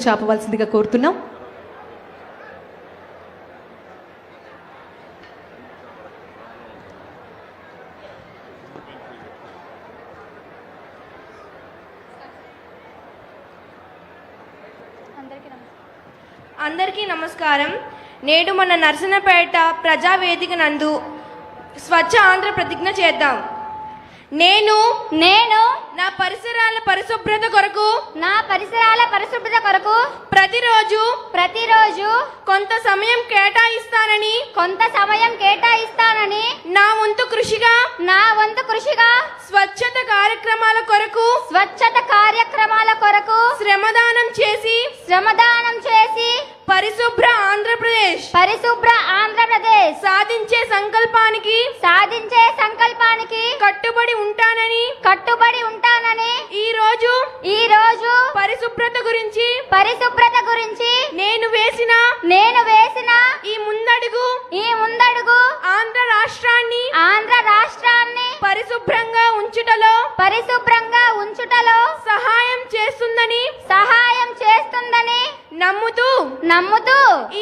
వచ్చి ఆపవలసిందిగా కోరుతున్నాం. అందరికీ నమస్కారం. నేడు మన నర్సన్నపేట ప్రజావేదిక నందు స్వచ్ఛ ఆంధ్ర ప్రతిజ్ఞ చేద్దాం. నేను నా పరిసరాల పరిశుభ్రత కొరకు ప్రతిరోజు కొంత సమయం కేటాయిస్తానని నా వంతు కృషిగా స్వచ్ఛత కార్యక్రమాల కొరకు శ్రమదానం చేసి పరిశుభ్ర ఆంధ్రప్రదేశ్ సాధించే సంకల్పానికి కట్టుబడి ఉంటానని ఈ రోజు పరిశుభ్రత గురించి నేను వేసిన ఈ ముందడుగు ఆంధ్ర రాష్ట్రాన్ని పరిశుభ్రంగా ఉంచుటలో సహాయం చేస్తుందని నమ్ముతూ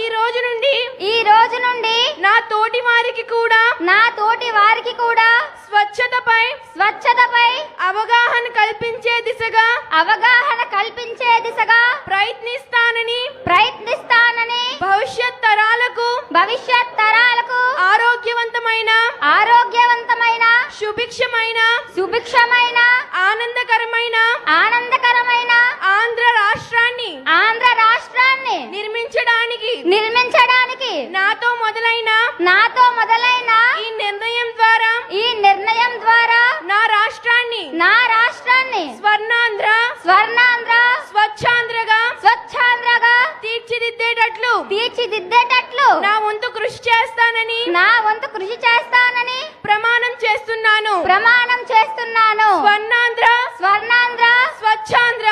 ఈ రోజు నుండి నా తోటి వారికి కూడా స్వచ్ఛతపై అవగాహన కల్పించే దిశగా ప్రయత్నిస్తానని భవిష్యత్ తరాలకు ఆరోగ్యవంతమైన సుభిక్షమైన ఆనందకరమైన ఆంధ్ర రాష్ట్రాన్ని నిర్మించడానికి నాతో మొదలైన ఈ నిర్ణయం ద్వారా నా రాష్ట్రాన్ని స్వర్ణాంధ్ర స్వచ్ఛాంధ్రగా తీర్చిదిద్దేటట్లు నా వంతు కృషి చేస్తానని ప్రమాణం చేస్తున్నాను. స్వర్ణాంధ్ర స్వచ్ఛాంధ్ర.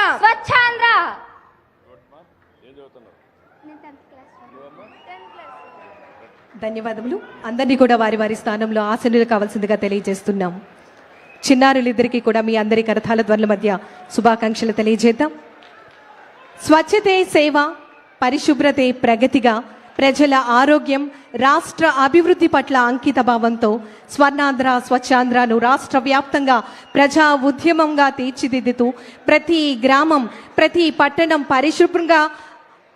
ధన్యవాదములు. అందరినీ కూడా వారి వారి స్థానంలో ఆసనులు కావాల్సిందిగా తెలియజేస్తున్నాం. చిన్నారులిద్దరికీ కూడా మీ అందరి కరతాళ ధ్వనుల మధ్య శుభాకాంక్షలు తెలియజేద్దాం. స్వచ్ఛతే సేవ, పరిశుభ్రతే ప్రగతిగా ప్రజల ఆరోగ్యం, రాష్ట్ర అభివృద్ధి పట్ల అంకిత భావంతో స్వర్ణాంధ్ర స్వచ్ఛాంధ్రను రాష్ట్ర వ్యాప్తంగా ప్రజా ఉద్యమంగా తీర్చిదిద్దుతూ ప్రతి గ్రామం, ప్రతి పట్టణం పరిశుభ్రంగా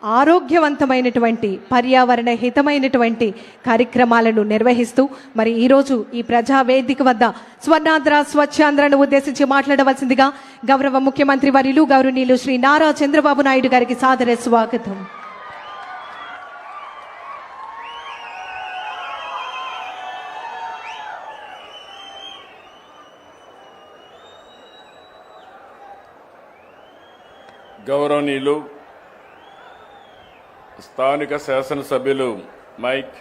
ఆరోగ్యవంతమైనటువంటి పర్యావరణ హితమైనటువంటి కార్యక్రమాలను నిర్వహిస్తూ మరి ఈరోజు ఈ ప్రజావేదిక వద్ద స్వర్ణాంధ్ర స్వచ్ఛాంధ్రను ఉద్దేశించి మాట్లాడవలసిందిగా గౌరవ ముఖ్యమంత్రి వర్యులు గౌరవనీయులు శ్రీ నారా చంద్రబాబు నాయుడు గారికి సాదర స్వాగతం. గౌరవనీయులు స్థానిక శాసనసభ్యులు మైక్